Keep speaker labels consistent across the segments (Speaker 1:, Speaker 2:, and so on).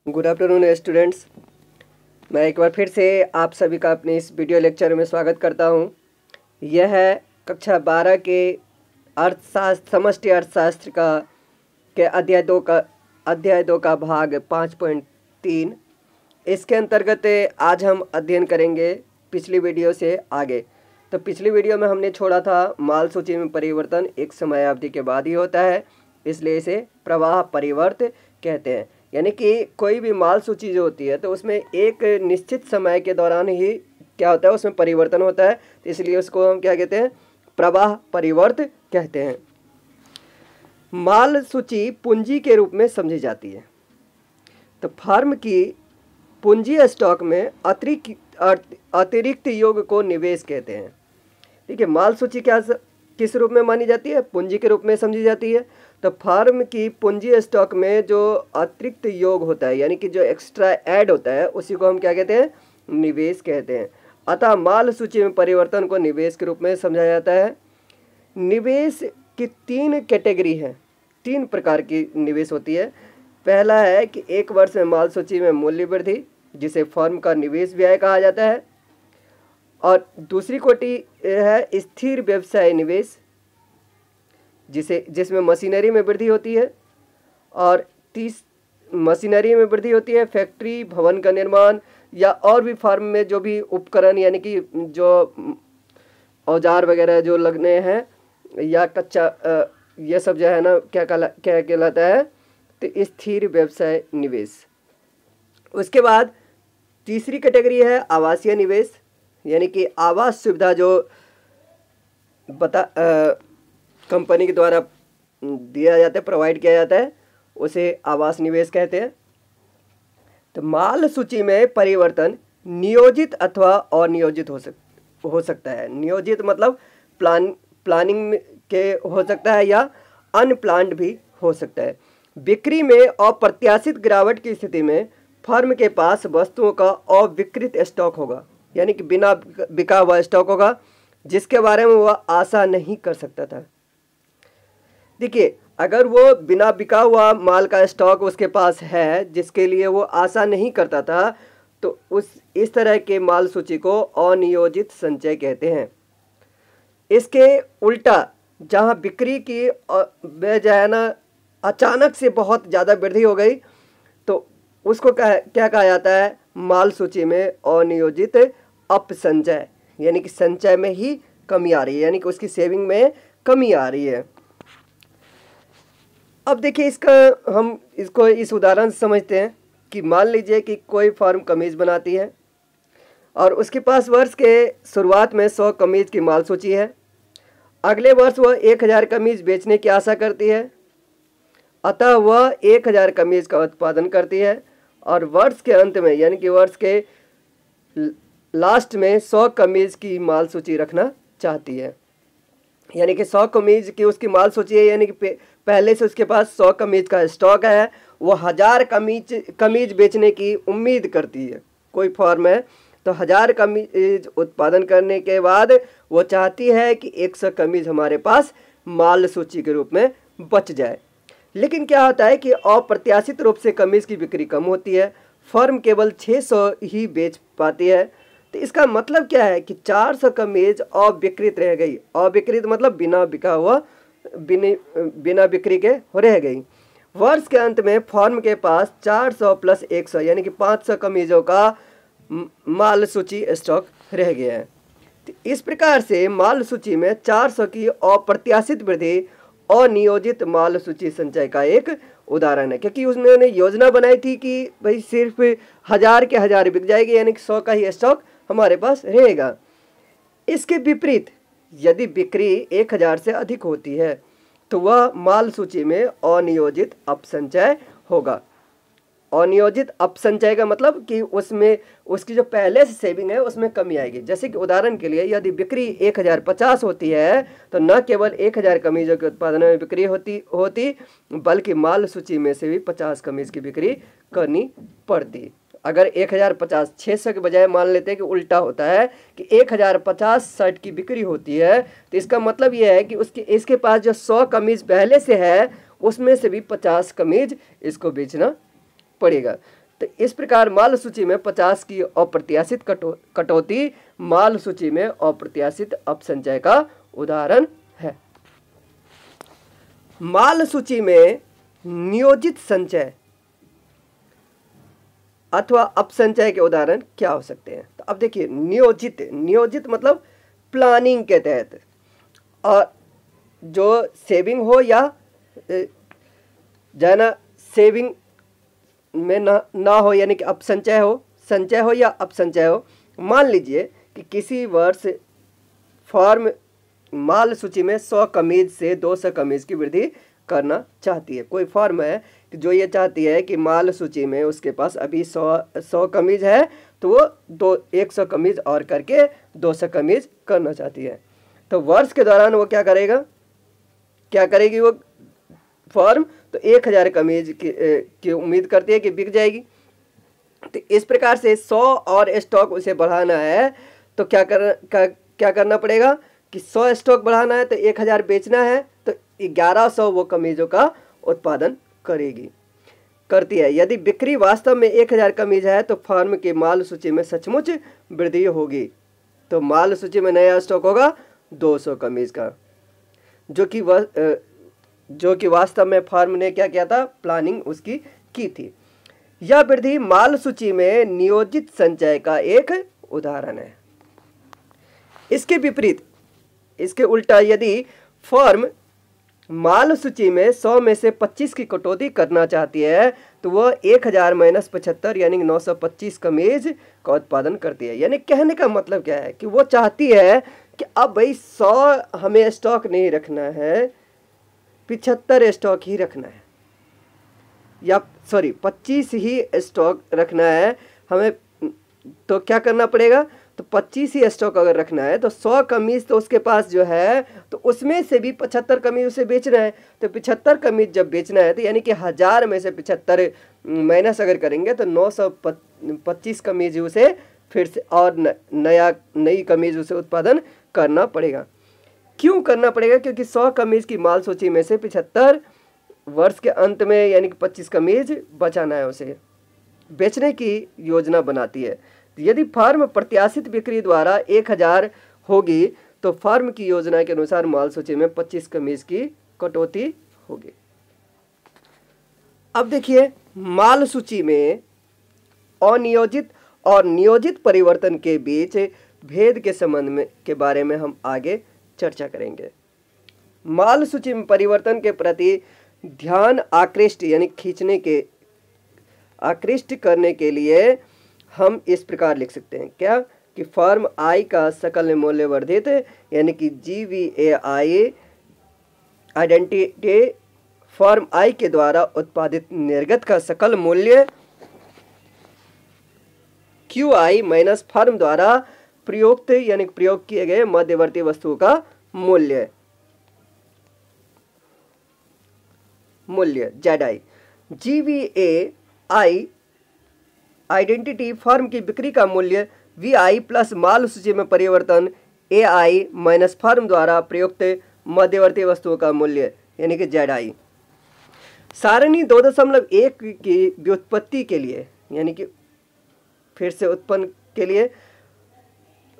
Speaker 1: Good afternoon students. मैं एक बार फिर से आप सभी का अपने इस वीडियो लेक्चर में स्वागत करता हूं। यह है कक्षा 12 के अर्थशास्त्र समष्टि अर्थशास्त्र के अध्याय 2 का भाग 5.3। इसके अंतर्गत आज हम अध्ययन करेंगे पिछली वीडियो से आगे। तो पिछली वीडियो में हमने छोड़ा था माल सूची में परिवर्तन एक समयावधि के बाद ही होता है, इसलिए इसे प्रवाह परिवर्त कहते हैं। यानी कि कोई भी माल सूची जो होती है तो उसमें एक निश्चित समय के दौरान ही क्या होता है, उसमें परिवर्तन होता है, तो इसलिए उसको हम क्या कहते हैं, प्रवाह परिवर्त कहते हैं। माल सूची पूंजी के रूप में समझी जाती है। तो फर्म की पूंजी स्टॉक में अतिरिक्त योग को निवेश कहते हैं। ठीक है, माल सूची किस रूप में मानी जाती है? पूंजी के रूप में समझी जाती है। तो फर्म की पूंजी स्टॉक में जो अतिरिक्त योग होता है, यानी कि जो एक्स्ट्रा ऐड होता है, उसी को हम क्या कहते हैं, निवेश कहते हैं। अतः माल सूची में परिवर्तन को निवेश के रूप में समझा जाता है। निवेश की 3 कैटेगरी है, 3 प्रकार की निवेश होती है। पहला है कि 1 वर्ष में माल सूची में मूल्य वृद्धि, जिसे फर्म का निवेश व्यय कहा जाता है। और दूसरी कोटि है स्थिर व्यवसाय निवेश, जिसमें मशीनरी में वृद्धि होती है। और मशीनरी में वृद्धि होती है, फैक्ट्री भवन का निर्माण या और भी फर्म में जो भी उपकरण, यानी कि जो औजार वगैरह जो लगने हैं या कच्चा ये सब जो है ना, क्या कहलाता है, तो स्थिर व्यवसाय निवेश। उसके बाद तीसरी कैटेगरी है आवासीय निवेश, यानी कि आवास सुविधा जो कंपनी के द्वारा दिया जाता है, प्रोवाइड किया जाता है, उसे आवास निवेश कहते हैं। तो माल सूची में परिवर्तन नियोजित अथवा अनियोजित हो सकता है। नियोजित मतलब प्लानिंग के हो सकता है या अनप्लान्ड भी हो सकता है। बिक्री में अप्रत्याशित गिरावट की स्थिति में फर्म के पास वस्तुओं का अविकृत स्टॉक होगा, यानी कि बिना बिका हुआ स्टॉक होगा, जिसके बारे में वह आशा नहीं कर सकता था। देखिए, अगर वो बिना बिका हुआ माल का स्टॉक उसके पास है जिसके लिए वो आशा नहीं करता था, तो इस तरह के माल सूची को अनियोजित संचय कहते हैं। इसके उल्टा जहां बिक्री की जो है ना, अचानक से बहुत ज़्यादा वृद्धि हो गई, तो उसको क्या कहा जाता है, माल सूची में अनियोजित अपसंचय, यानी कि संचय में ही कमी आ रही है, यानी कि उसकी सेविंग में कमी आ रही है। अब देखिए, हम इसको इस उदाहरण से समझते हैं कि मान लीजिए कि कोई फर्म कमीज बनाती है और उसके पास वर्ष के शुरुआत में 100 कमीज की माल सूची है। अगले वर्ष वह 1000 कमीज बेचने की आशा करती है, अतः वह 1000 कमीज का उत्पादन करती है और वर्ष के अंत में, यानी कि वर्ष के लास्ट में 100 कमीज की माल सूची रखना चाहती है। यानी कि 100 कमीज की उसकी माल सूची है, यानी कि पहले से उसके पास 100 कमीज का स्टॉक है। वो 1000 कमीज बेचने की उम्मीद करती है। कोई फर्म है तो 1000 कमीज उत्पादन करने के बाद वो चाहती है कि 100 कमीज हमारे पास माल सूची के रूप में बच जाए। लेकिन क्या होता है कि अप्रत्याशित रूप से कमीज की बिक्री कम होती है, फर्म केवल 600 ही बेच पाती है। तो इसका मतलब क्या है कि 400 कमीज अविकृत रह गई। अविकृत मतलब बिना बिका हुआ, बिना बिक्री के रह गई। वर्ष के अंत में फर्म के पास 400 प्लस 100 यानी कि 500 कमीजों का माल सूची स्टॉक रह गया है। तो इस प्रकार से माल सूची में 400 की अप्रत्याशित वृद्धि अनियोजित माल सूची संचय का एक उदाहरण है, क्योंकि उसने योजना बनाई थी कि भाई सिर्फ 1000 के 1000 बिक जाएगी, यानी कि 100 का ही स्टॉक हमारे पास रहेगा। इसके विपरीत यदि बिक्री 1000 से अधिक होती है तो वह माल सूची में अनियोजित अपसंचय होगा। अनियोजित अपसंचय का मतलब कि उसमें उसकी जो पहले से सेविंग है उसमें कमी आएगी। जैसे कि उदाहरण के लिए, यदि बिक्री 1050 होती है तो न केवल 1000 कमीजों के उत्पादन में बिक्री होती बल्कि माल सूची में से भी 50 कमीज की बिक्री करनी पड़ती। अगर 1050 600 के बजाय मान लेते हैं कि उल्टा होता है कि 1050 शर्ट की बिक्री होती है, तो इसका मतलब यह है कि इसके पास जो 100 कमीज पहले से है उसमें से भी 50 कमीज इसको बेचना पड़ेगा। तो इस प्रकार माल सूची में 50 की अप्रत्याशित कटौती माल सूची में अप्रत्याशित अपसंचय का उदाहरण है। माल सूची में नियोजित संचय अथवा अपसंचय के उदाहरण क्या हो सकते हैं? तो अब देखिए, नियोजित मतलब प्लानिंग के तहत, और जो सेविंग हो या जाना सेविंग में ना हो, यानी कि अपसंचय हो, संचय हो या अपसंचय हो। मान लीजिए कि किसी वर्ष फर्म माल सूची में 100 कमीज से 200 कमीज की वृद्धि करना चाहती है। कोई फर्म है कि जो ये चाहती है कि माल सूची में उसके पास अभी 100 कमीज है, तो वो 100 कमीज और करके 200 कमीज करना चाहती है। तो वर्ष के दौरान वो क्या करेगी वो फर्म? तो 1000 कमीज की उम्मीद करती है कि बिक जाएगी। तो इस प्रकार से 100 और स्टॉक उसे बढ़ाना है, तो क्या करना पड़ेगा कि 100 स्टॉक बढ़ाना है तो 1000 बेचना है, तो 1100 वो कमीजों का उत्पादन करती है। यदि बिक्री वास्तव में 1000 कमीज है तो फर्म के माल सूची में सचमुच वृद्धि होगी। तो माल सूची में नया स्टॉक होगा 200 कमीज का, जो कि वास्तव में फर्म ने क्या किया था? प्लानिंग उसकी की थी। यह वृद्धि माल सूची में नियोजित संचय का एक उदाहरण है। इसके विपरीत, इसके उल्टा, यदि फर्म माल सूची में 100 में से 25 की कटौती करना चाहती है तो वह 1000 - 75 यानी 925 कमीज का उत्पादन करती है। यानी कहने का मतलब क्या है कि वो चाहती है कि अब भाई 100 हमें स्टॉक नहीं रखना है, 75 स्टॉक ही रखना है, या 25 ही स्टॉक रखना है हमें। तो क्या करना पड़ेगा? तो 25 ही स्टॉक अगर रखना है तो 100 कमीज तो उसके पास जो है, तो उसमें से भी 75 कमीज उसे बेचना है। तो 75 कमीज जब बेचना है तो यानी कि 1000 में से 75 माइनस अगर करेंगे तो 925 कमीज उसे फिर से और नई कमीज उसे उत्पादन करना पड़ेगा। क्यों करना पड़ेगा? क्योंकि 100 कमीज की माल सूची में से 75 वर्ष के अंत में यानी कि 25 कमीज बचाना है, उसे बेचने की योजना बनाती है। यदि फर्म प्रत्याशित बिक्री द्वारा 1000 होगी तो फर्म की योजना के अनुसार माल सूची में 25 कमीज की कटौती होगी। अब देखिए, माल सूची में अनियोजित और नियोजित परिवर्तन के बीच भेद के संबंध के बारे में हम आगे चर्चा करेंगे। माल सूची में परिवर्तन के प्रति ध्यान आकृष्ट करने के लिए हम इस प्रकार लिख सकते हैं क्या कि फर्म आई का सकल मूल्य वर्धित यानी कि GVAI आइडेंटिटी फर्म आई के द्वारा उत्पादित निर्गत का सकल मूल्य QI माइनस फर्म द्वारा प्रयुक्त यानी प्रयोग किए गए मध्यवर्ती वस्तुओं का मूल्य ZI। GVAI आइडेंटिटी फर्म की बिक्री का मूल्य VI प्लस माल सूची में परिवर्तन AI माइनस फर्म द्वारा प्रयुक्त मध्यवर्ती वस्तुओं का मूल्य यानी कि ZI। सारणी 2.1 की व्युत्पत्ति के लिए यानी कि फिर से उत्पन्न के लिए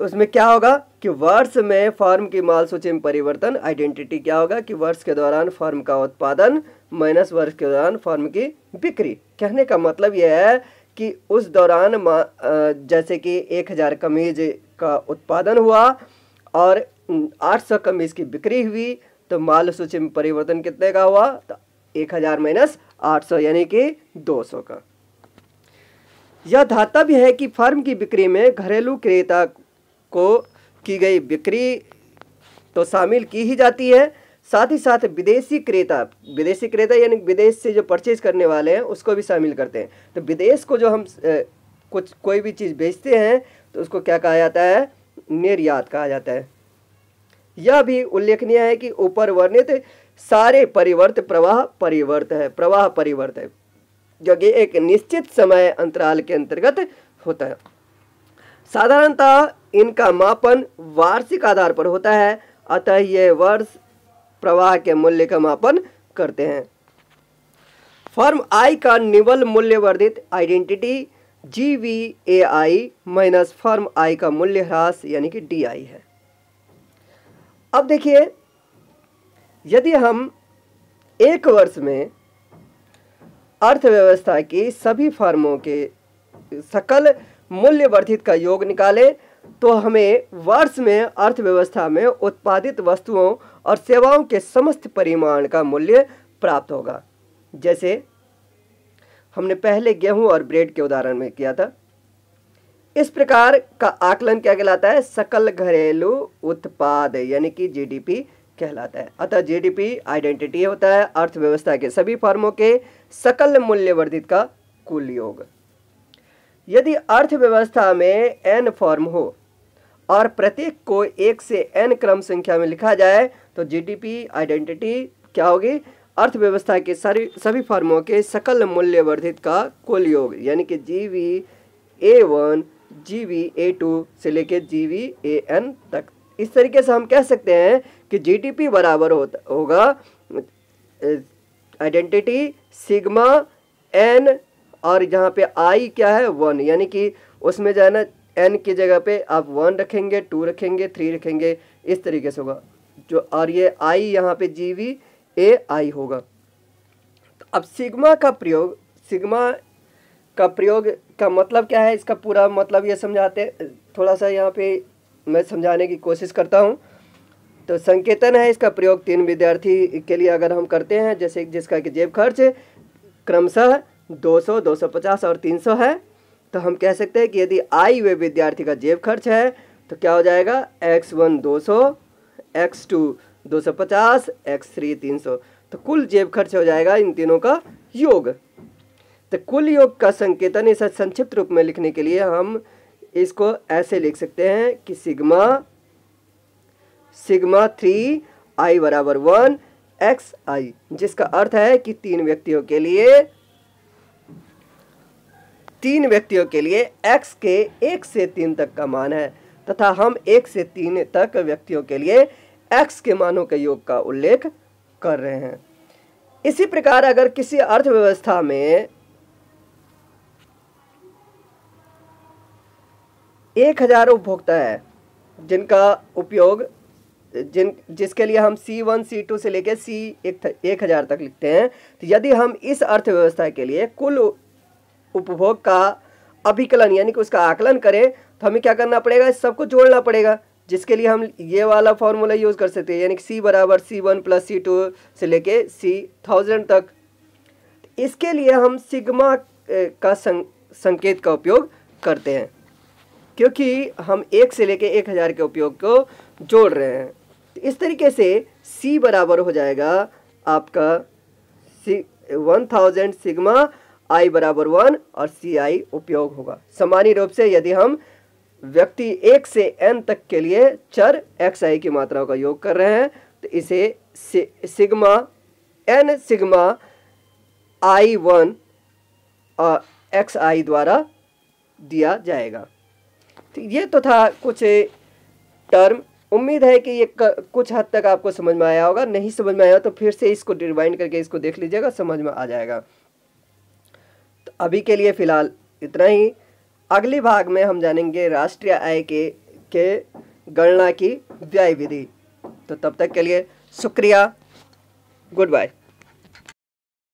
Speaker 1: उसमें क्या होगा कि वर्ष में फर्म की माल सूची में परिवर्तन, आइडेंटिटी क्या होगा कि वर्ष के दौरान फर्म का उत्पादन माइनस वर्ष के दौरान फर्म की बिक्री। कहने का मतलब यह है कि उस दौरान जैसे कि 1000 कमीज का उत्पादन हुआ और 800 कमीज की बिक्री हुई, तो माल सूची में परिवर्तन कितने का हुआ? तो 1000 माइनस 800 यानी कि 200 का। यह धातव्य है कि फर्म की बिक्री में घरेलू क्रेता को की गई बिक्री तो शामिल की ही जाती है, साथ ही साथ विदेशी क्रेता यानी विदेश से जो परचेज करने वाले हैं उसको भी शामिल करते हैं। तो विदेश को जो हम कोई भी चीज़ बेचते हैं तो उसको क्या कहा जाता है? निर्यात कहा जाता है। यह भी उल्लेखनीय है कि ऊपर वर्णित सारे प्रवाह परिवर्त है जो कि एक निश्चित समय अंतराल के अंतर्गत होता है। साधारणतः इनका मापन वार्षिक आधार पर होता है, अतः ये वर्ष प्रवाह के मूल्य का मापन करते हैं। फर्म आई का निवल मूल्य वर्धित identity GVAI minus firm I का मूल्य ह्रास यानी कि DI है। अब देखिए, यदि हम एक वर्ष में अर्थव्यवस्था की सभी फर्मों के सकल मूल्य वर्धित का योग निकालें तो हमें वर्ष में अर्थव्यवस्था में उत्पादित वस्तुओं और सेवाओं के समस्त परिमाण का मूल्य प्राप्त होगा। जैसे हमने पहले गेहूं और ब्रेड के उदाहरण में किया था। इस प्रकार का आकलन क्या कहलाता है? सकल घरेलू उत्पाद यानी कि GDP कहलाता है। अतः GDP आइडेंटिटी होता है अर्थव्यवस्था के सभी फर्मों के सकल मूल्य वर्धित का कुल योग। यदि अर्थव्यवस्था में n फर्म हो और प्रत्येक को 1 से n क्रम संख्या में लिखा जाए तो GDP आइडेंटिटी क्या होगी? अर्थव्यवस्था के सभी फर्मों के सकल मूल्य वर्धित का कुल योग यानी कि GVA1 GVA2 से लेकर GVAN तक। इस तरीके से हम कह सकते हैं कि GDP बराबर होगा आइडेंटिटी सिग्मा n और जहाँ पे I क्या है 1, यानी कि उसमें जो है ना n की जगह पे आप 1 रखेंगे, 2 रखेंगे, 3 रखेंगे, इस तरीके से होगा जो। और ये I यहाँ पे GVAI होगा। तो अब सिग्मा का प्रयोग का मतलब क्या है? इसका पूरा मतलब ये समझाते, थोड़ा सा यहाँ पे मैं समझाने की कोशिश करता हूँ। तो संकेतन है, इसका प्रयोग 3 विद्यार्थी के लिए अगर हम करते हैं, जैसे जिसका कि जेब खर्च क्रमशः 200, 250 और 300 है, तो हम कह सकते हैं कि यदि I वे विद्यार्थी का जेब खर्च है तो क्या हो जाएगा? X1 200, X2 250, X3 300। तो कुल जेब खर्च हो जाएगा इन तीनों का योग। तो कुल योग का संकेतन इसे संक्षिप्त रूप में लिखने के लिए हम इसको ऐसे लिख सकते हैं कि सिग्मा 3I बराबर 1 XI, जिसका अर्थ है कि तीन व्यक्तियों के लिए x के 1 से 3 तक का मान है तथा हम 1 से 3 तक व्यक्तियों के लिए x के मानों के योग का उल्लेख कर रहे हैं। इसी प्रकार अगर किसी अर्थव्यवस्था में 1000 उपभोक्ता है जिनका उपयोग जिसके लिए हम C1 C2 से लेकर C1000 तक लिखते हैं, तो यदि हम इस अर्थव्यवस्था के लिए कुल उपभोग का अभिकलन यानी कि उसका आकलन करें तो हमें क्या करना पड़ेगा? इस सबको जोड़ना पड़ेगा, जिसके लिए हम ये वाला फॉर्मूला यूज़ कर सकते हैं यानी कि C बराबर C1 प्लस C2 से लेके C1000 तक। इसके लिए हम सिग्मा का संकेत का उपयोग करते हैं क्योंकि हम 1 से लेके 1000 के उपयोग को जोड़ रहे हैं। तो इस तरीके से C बराबर हो जाएगा आपका 1000 सिग्मा I बराबर 1 और CI उपयोग होगा। सामान्य रूप से यदि हम व्यक्ति 1 से n तक के लिए चर XI की मात्राओं का योग कर रहे हैं तो इसे सिग्मा n सिग्मा I1 और XI द्वारा दिया जाएगा। तो ये तो था कुछ टर्म। उम्मीद है कि ये कुछ हद तक आपको समझ में आया होगा। नहीं समझ में आया तो फिर से इसको रिवाइंड करके इसको देख लीजिएगा, समझ में आ जाएगा। तो अभी के लिए फ़िलहाल इतना ही। अगले भाग में हम जानेंगे राष्ट्रीय आय के गणना की व्यय विधि। तो तब तक के लिए शुक्रिया, गुड बाय।